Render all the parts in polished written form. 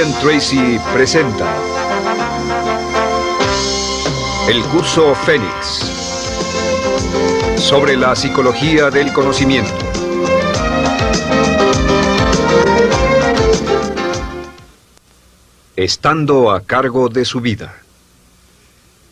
Brian Tracy presenta el curso Fénix sobre la psicología del conocimiento. Estando a cargo de su vida.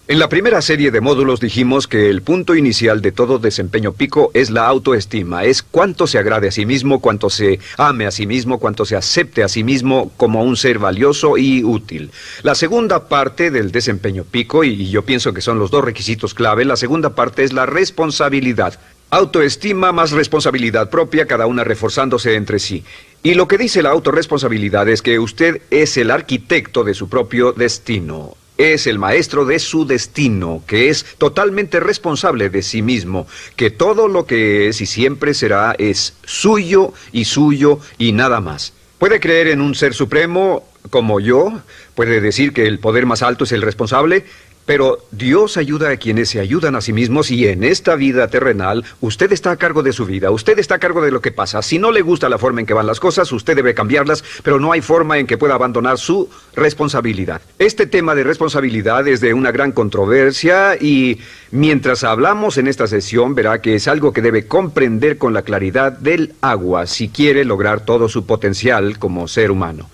En la primera serie de módulos dijimos que el punto inicial de todo desempeño pico es la autoestima, es cuánto se agrade a sí mismo, cuánto se ame a sí mismo, cuánto se acepte a sí mismo como un ser valioso y útil. La segunda parte del desempeño pico, y yo pienso que son los dos requisitos clave, la segunda parte es la responsabilidad. Autoestima más responsabilidad propia, cada una reforzándose entre sí. Y lo que dice la autorresponsabilidad es que usted es el arquitecto de su propio destino. Es el maestro de su destino, que es totalmente responsable de sí mismo, que todo lo que es y siempre será es suyo y nada más. Puede creer en un ser supremo como yo, puede decir que el poder más alto es el responsable, pero Dios ayuda a quienes se ayudan a sí mismos y en esta vida terrenal usted está a cargo de su vida, usted está a cargo de lo que pasa. Si no le gusta la forma en que van las cosas, usted debe cambiarlas, pero no hay forma en que pueda abandonar su responsabilidad. Este tema de responsabilidad es de una gran controversia y mientras hablamos en esta sesión verá que es algo que debe comprender con la claridad del agua si quiere lograr todo su potencial como ser humano.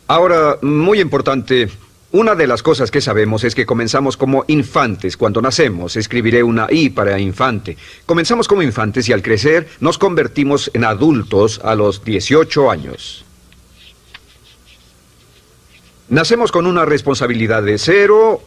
Ahora, muy importante, una de las cosas que sabemos es que comenzamos como infantes cuando nacemos. Escribiré una I para infante. Comenzamos como infantes y al crecer nos convertimos en adultos a los 18 años. Nacemos con una responsabilidad de 0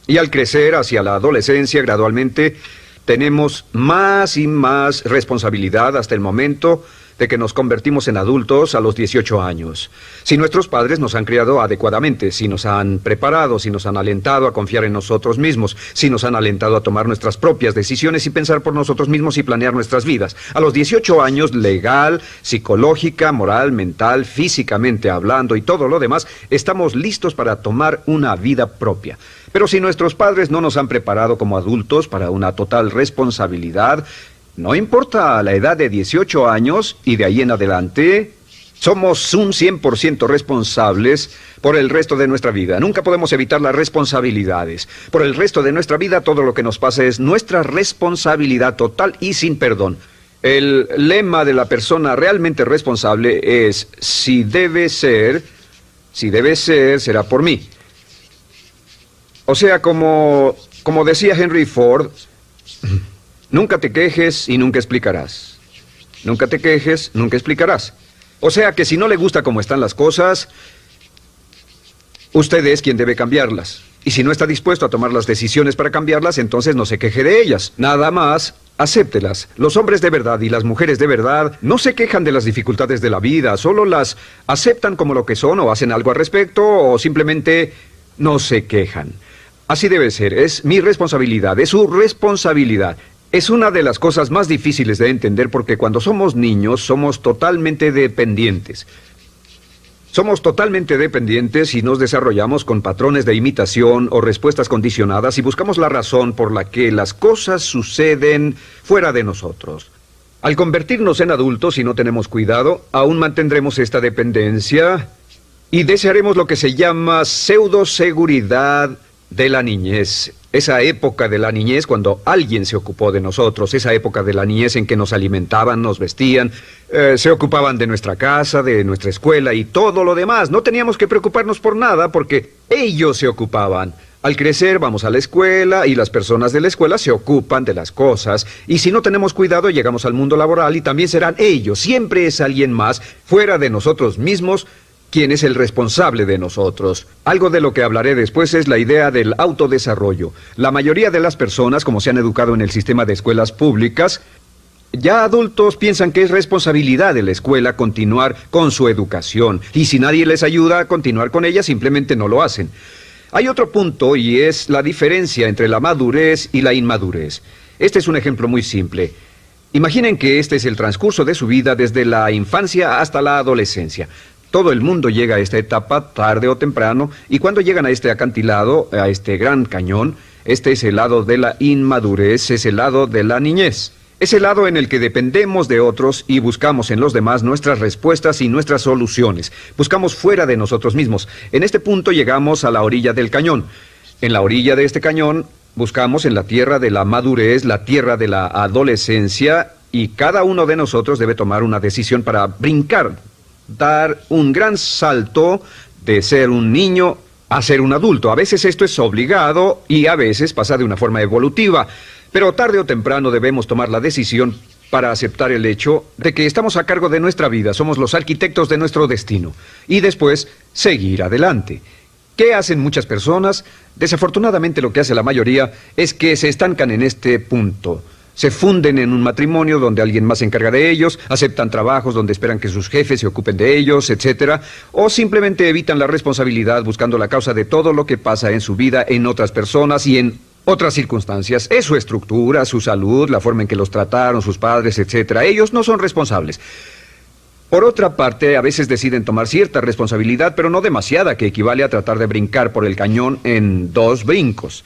y al crecer hacia la adolescencia gradualmente tenemos más y más responsabilidad hasta el momento de que nos convertimos en adultos a los 18 años. Si nuestros padres nos han criado adecuadamente, si nos han preparado, si nos han alentado a confiar en nosotros mismos, si nos han alentado a tomar nuestras propias decisiones y pensar por nosotros mismos y planear nuestras vidas. A los 18 años, legal, psicológica, moral, mental, físicamente hablando y todo lo demás, estamos listos para tomar una vida propia. Pero si nuestros padres no nos han preparado como adultos para una total responsabilidad, no importa la edad de 18 años y de ahí en adelante, somos un 100% responsables por el resto de nuestra vida. Nunca podemos evitar las responsabilidades. Por el resto de nuestra vida, todo lo que nos pasa es nuestra responsabilidad total y sin perdón. El lema de la persona realmente responsable es, si debe ser, será por mí. O sea, como decía Henry Ford, nunca te quejes y nunca explicarás. Nunca te quejes, nunca explicarás. O sea que si no le gusta cómo están las cosas, usted es quien debe cambiarlas. Y si no está dispuesto a tomar las decisiones para cambiarlas, entonces no se queje de ellas. Nada más, acéptelas. Los hombres de verdad y las mujeres de verdad no se quejan de las dificultades de la vida, solo las aceptan como lo que son o hacen algo al respecto o simplemente no se quejan. Así debe ser, es mi responsabilidad, es su responsabilidad. Es una de las cosas más difíciles de entender porque cuando somos niños somos totalmente dependientes. Somos totalmente dependientes y nos desarrollamos con patrones de imitación o respuestas condicionadas y buscamos la razón por la que las cosas suceden fuera de nosotros. Al convertirnos en adultos, si no tenemos cuidado, aún mantendremos esta dependencia y desearemos lo que se llama pseudoseguridad de la niñez. Esa época de la niñez cuando alguien se ocupó de nosotros, esa época de la niñez en que nos alimentaban, nos vestían, se ocupaban de nuestra casa, de nuestra escuela y todo lo demás. No teníamos que preocuparnos por nada porque ellos se ocupaban. Al crecer vamos a la escuela y las personas de la escuela se ocupan de las cosas y si no tenemos cuidado llegamos al mundo laboral y también serán ellos. Siempre es alguien más fuera de nosotros mismos quien es el responsable de nosotros. Algo de lo que hablaré después es la idea del autodesarrollo. La mayoría de las personas, como se han educado en el sistema de escuelas públicas, ya adultos piensan que es responsabilidad de la escuela continuar con su educación. Y si nadie les ayuda a continuar con ella, simplemente no lo hacen. Hay otro punto y es la diferencia entre la madurez y la inmadurez. Este es un ejemplo muy simple. Imaginen que este es el transcurso de su vida desde la infancia hasta la adolescencia. Todo el mundo llega a esta etapa tarde o temprano y cuando llegan a este acantilado, a este gran cañón, este es el lado de la inmadurez, es el lado de la niñez. Es el lado en el que dependemos de otros y buscamos en los demás nuestras respuestas y nuestras soluciones. Buscamos fuera de nosotros mismos. En este punto llegamos a la orilla del cañón. En la orilla de este cañón buscamos en la tierra de la madurez, la tierra de la adolescencia, y cada uno de nosotros debe tomar una decisión para brincar, dar un gran salto de ser un niño a ser un adulto. A veces esto es obligado y a veces pasa de una forma evolutiva. Pero tarde o temprano debemos tomar la decisión para aceptar el hecho de que estamos a cargo de nuestra vida, somos los arquitectos de nuestro destino, y después seguir adelante. ¿Qué hacen muchas personas? Desafortunadamente lo que hace la mayoría es que se estancan en este punto. Se funden en un matrimonio donde alguien más se encarga de ellos, aceptan trabajos donde esperan que sus jefes se ocupen de ellos, etc. O simplemente evitan la responsabilidad buscando la causa de todo lo que pasa en su vida en otras personas y en otras circunstancias. Es su estructura, su salud, la forma en que los trataron sus padres, etc. Ellos no son responsables. Por otra parte, a veces deciden tomar cierta responsabilidad, pero no demasiada, que equivale a tratar de brincar por el cañón en 2 brincos.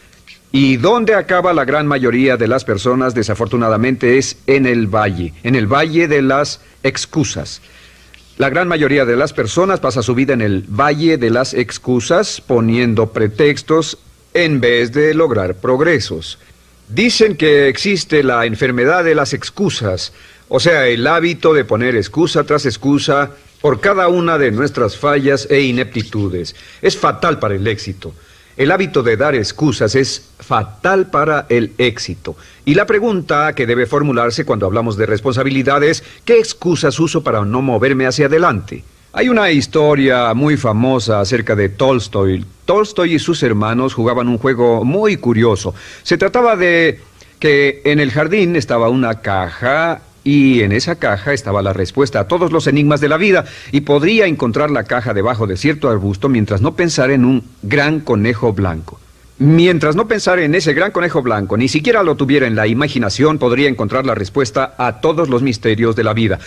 ¿Y dónde acaba la gran mayoría de las personas? Desafortunadamente es en el valle de las excusas. La gran mayoría de las personas pasa su vida en el valle de las excusas, poniendo pretextos en vez de lograr progresos. Dicen que existe la enfermedad de las excusas, o sea, el hábito de poner excusa tras excusa por cada una de nuestras fallas e ineptitudes. Es fatal para el éxito. El hábito de dar excusas es fatal para el éxito. Y la pregunta que debe formularse cuando hablamos de responsabilidad es, ¿qué excusas uso para no moverme hacia adelante? Hay una historia muy famosa acerca de Tolstoy. Tolstoy y sus hermanos jugaban un juego muy curioso. Se trataba de que en el jardín estaba una caja y en esa caja estaba la respuesta a todos los enigmas de la vida, y podría encontrar la caja debajo de cierto arbusto mientras no pensara en un gran conejo blanco. Mientras no pensara en ese gran conejo blanco, ni siquiera lo tuviera en la imaginación, podría encontrar la respuesta a todos los misterios de la vida.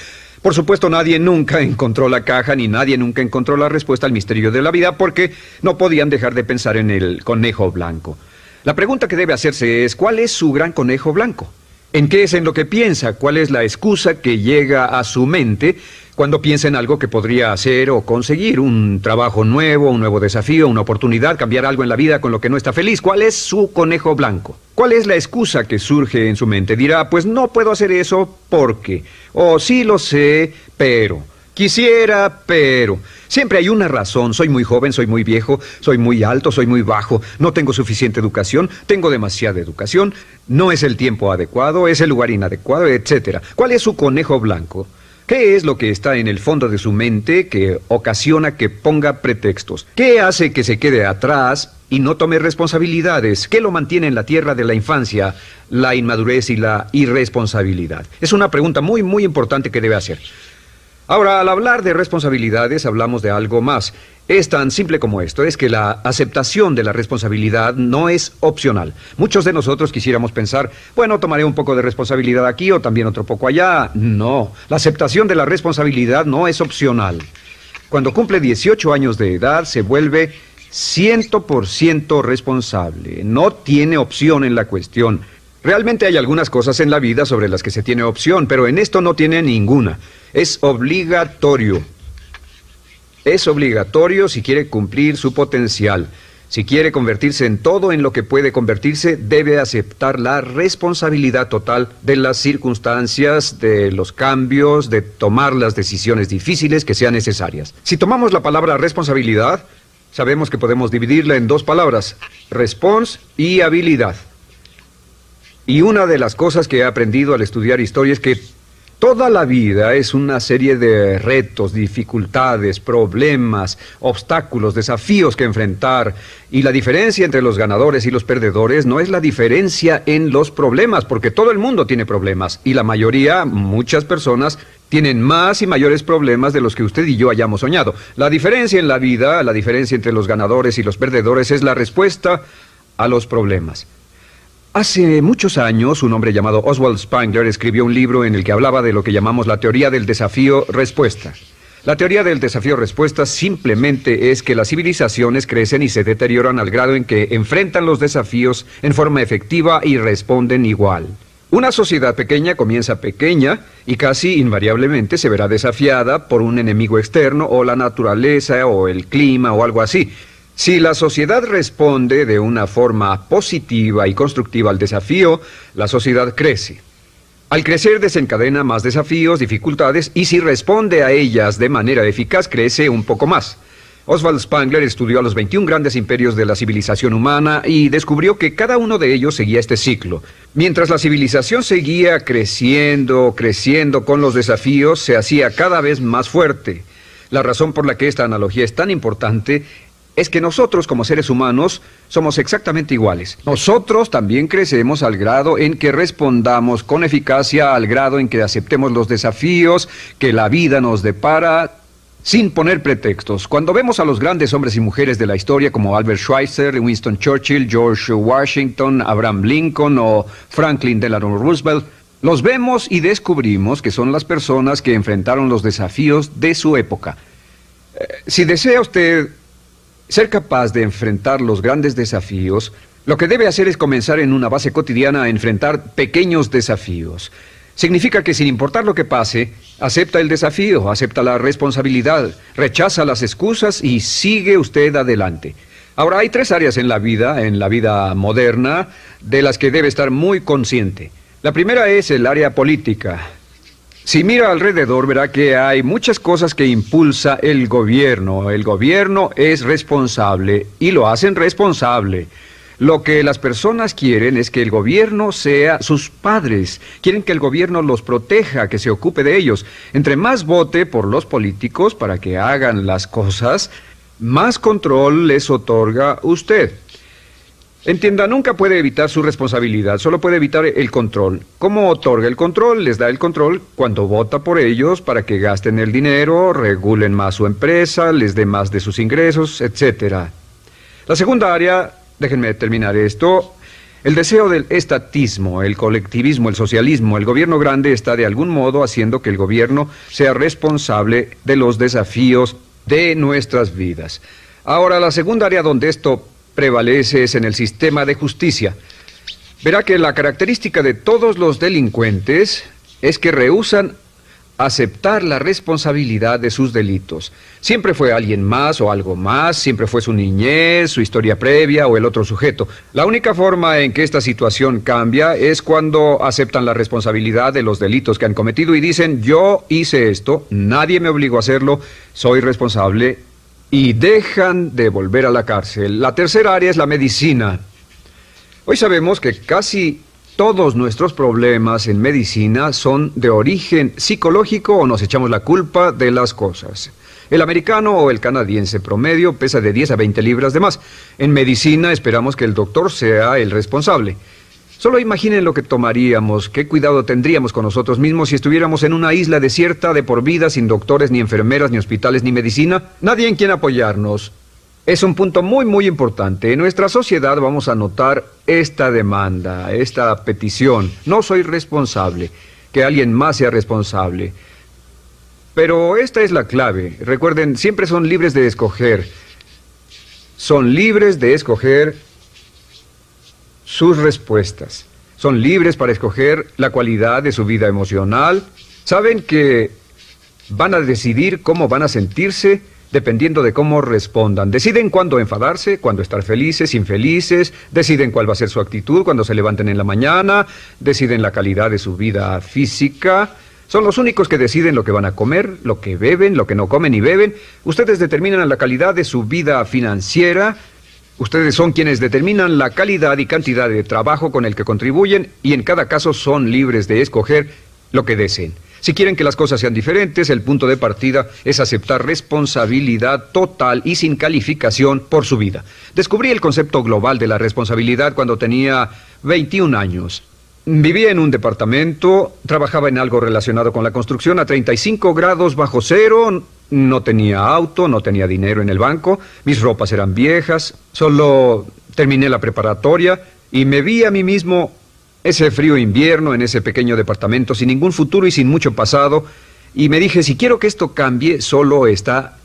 Por supuesto, nadie nunca encontró la caja, ni nadie nunca encontró la respuesta al misterio de la vida, porque no podían dejar de pensar en el conejo blanco. La pregunta que debe hacerse es, ¿cuál es su gran conejo blanco? ¿En qué es en lo que piensa? ¿Cuál es la excusa que llega a su mente cuando piensa en algo que podría hacer o conseguir? Un trabajo nuevo, un nuevo desafío, una oportunidad, cambiar algo en la vida con lo que no está feliz. ¿Cuál es su conejo blanco? ¿Cuál es la excusa que surge en su mente? Dirá, pues no puedo hacer eso porque, o sí lo sé, pero, quisiera, pero. Siempre hay una razón. Soy muy joven, soy muy viejo, soy muy alto, soy muy bajo, no tengo suficiente educación, tengo demasiada educación, no es el tiempo adecuado, es el lugar inadecuado, etc. ¿Cuál es su conejo blanco? ¿Qué es lo que está en el fondo de su mente que ocasiona que ponga pretextos? ¿Qué hace que se quede atrás y no tome responsabilidades? ¿Qué lo mantiene en la tierra de la infancia, la inmadurez y la irresponsabilidad? Es una pregunta muy, muy importante que debe hacer. Ahora, al hablar de responsabilidades, hablamos de algo más. Es tan simple como esto, es que la aceptación de la responsabilidad no es opcional. Muchos de nosotros quisiéramos pensar, bueno, tomaré un poco de responsabilidad aquí o también otro poco allá. No, la aceptación de la responsabilidad no es opcional. Cuando cumple 18 años de edad, se vuelve 100% responsable. No tiene opción en la cuestión. Realmente hay algunas cosas en la vida sobre las que se tiene opción, pero en esto no tiene ninguna. Es obligatorio. Es obligatorio si quiere cumplir su potencial. Si quiere convertirse en todo en lo que puede convertirse, debe aceptar la responsabilidad total de las circunstancias, de los cambios, de tomar las decisiones difíciles que sean necesarias. Si tomamos la palabra responsabilidad, sabemos que podemos dividirla en 2 palabras, respons y habilidad. Y una de las cosas que he aprendido al estudiar historia es que toda la vida es una serie de retos, dificultades, problemas, obstáculos, desafíos que enfrentar. Y la diferencia entre los ganadores y los perdedores no es la diferencia en los problemas, porque todo el mundo tiene problemas. Y la mayoría, muchas personas, tienen más y mayores problemas de los que usted y yo hayamos soñado. La diferencia en la vida, la diferencia entre los ganadores y los perdedores es la respuesta a los problemas. Hace muchos años, un hombre llamado Oswald Spengler escribió un libro en el que hablaba de lo que llamamos la teoría del desafío-respuesta. La teoría del desafío-respuesta simplemente es que las civilizaciones crecen y se deterioran al grado en que enfrentan los desafíos en forma efectiva y responden igual. Una sociedad pequeña comienza pequeña y casi invariablemente se verá desafiada por un enemigo externo o la naturaleza o el clima o algo así. Si la sociedad responde de una forma positiva y constructiva al desafío, la sociedad crece. Al crecer desencadena más desafíos, dificultades, y si responde a ellas de manera eficaz, crece un poco más. Oswald Spengler estudió a los 21 grandes imperios de la civilización humana y descubrió que cada uno de ellos seguía este ciclo. Mientras la civilización seguía creciendo con los desafíos, se hacía cada vez más fuerte. La razón por la que esta analogía es tan importante es que nosotros, como seres humanos, somos exactamente iguales. Nosotros también crecemos al grado en que respondamos con eficacia, al grado en que aceptemos los desafíos que la vida nos depara, sin poner pretextos. Cuando vemos a los grandes hombres y mujeres de la historia como Albert Schweitzer, Winston Churchill, George Washington, Abraham Lincoln o Franklin Delano Roosevelt, los vemos y descubrimos que son las personas que enfrentaron los desafíos de su época. Si desea usted ser capaz de enfrentar los grandes desafíos, lo que debe hacer es comenzar en una base cotidiana a enfrentar pequeños desafíos. Significa que sin importar lo que pase, acepta el desafío, acepta la responsabilidad, rechaza las excusas y sigue usted adelante. Ahora, hay 3 áreas en la vida moderna, de las que debe estar muy consciente. La primera es el área política. Si mira alrededor, verá que hay muchas cosas que impulsa el gobierno. El gobierno es responsable y lo hacen responsable. Lo que las personas quieren es que el gobierno sea sus padres. Quieren que el gobierno los proteja, que se ocupe de ellos. Entre más vote por los políticos para que hagan las cosas, más control les otorga usted. Entienda, nunca puede evitar su responsabilidad, solo puede evitar el control. ¿Cómo otorga el control? Les da el control cuando vota por ellos para que gasten el dinero, regulen más su empresa, les dé más de sus ingresos, etc. La segunda área, déjenme terminar esto, el deseo del estatismo, el colectivismo, el socialismo. El gobierno grande está de algún modo haciendo que el gobierno sea responsable de los desafíos de nuestras vidas. Ahora, la segunda área donde esto prevalece es en el sistema de justicia. Verá que la característica de todos los delincuentes es que rehúsan aceptar la responsabilidad de sus delitos. Siempre fue alguien más o algo más, siempre fue su niñez, su historia previa o el otro sujeto. La única forma en que esta situación cambia es cuando aceptan la responsabilidad de los delitos que han cometido y dicen: yo hice esto, nadie me obligó a hacerlo, soy responsable, y dejan de volver a la cárcel. La tercera área es la medicina. Hoy sabemos que casi todos nuestros problemas en medicina son de origen psicológico o nos echamos la culpa de las cosas. El americano o el canadiense promedio pesa de 10 a 20 libras de más. En medicina esperamos que el doctor sea el responsable. Solo imaginen lo que tomaríamos, qué cuidado tendríamos con nosotros mismos si estuviéramos en una isla desierta de por vida, sin doctores, ni enfermeras, ni hospitales, ni medicina. Nadie en quien apoyarnos. Es un punto muy, muy importante. En nuestra sociedad vamos a notar esta demanda, esta petición. No soy responsable, que alguien más sea responsable. Pero esta es la clave. Recuerden, siempre son libres de escoger. Son libres de escoger sus respuestas. Son libres para escoger la cualidad de su vida emocional. Saben que van a decidir cómo van a sentirse dependiendo de cómo respondan. Deciden cuándo enfadarse, cuándo estar felices, infelices, deciden cuál va a ser su actitud cuando se levanten en la mañana, deciden la calidad de su vida física. Son los únicos que deciden lo que van a comer, lo que beben, lo que no comen ni beben. Ustedes determinan la calidad de su vida financiera. Ustedes son quienes determinan la calidad y cantidad de trabajo con el que contribuyen y en cada caso son libres de escoger lo que deseen. Si quieren que las cosas sean diferentes, el punto de partida es aceptar responsabilidad total y sin calificación por su vida. Descubrí el concepto global de la responsabilidad cuando tenía 21 años. Vivía en un departamento, trabajaba en algo relacionado con la construcción a 35 grados bajo cero, no tenía auto, no tenía dinero en el banco, mis ropas eran viejas, solo terminé la preparatoria y me vi a mí mismo ese frío invierno en ese pequeño departamento sin ningún futuro y sin mucho pasado, y me dije, si quiero que esto cambie, solo está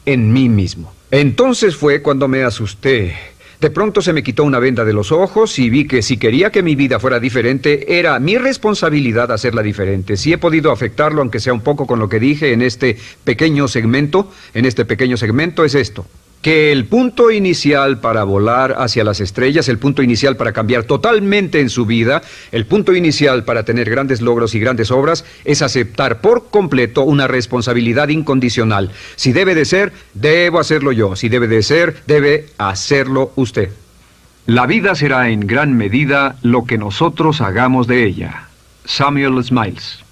en mí mismo. Entonces fue cuando me asusté. De pronto se me quitó una venda de los ojos y vi que si quería que mi vida fuera diferente, era mi responsabilidad hacerla diferente. Si he podido afectarlo, aunque sea un poco con lo que dije en este pequeño segmento, es esto. Que el punto inicial para volar hacia las estrellas, el punto inicial para cambiar totalmente en su vida, el punto inicial para tener grandes logros y grandes obras, es aceptar por completo una responsabilidad incondicional. Si debe de ser, debo hacerlo yo. Si debe de ser, debe hacerlo usted. La vida será en gran medida lo que nosotros hagamos de ella. Samuel Smiles.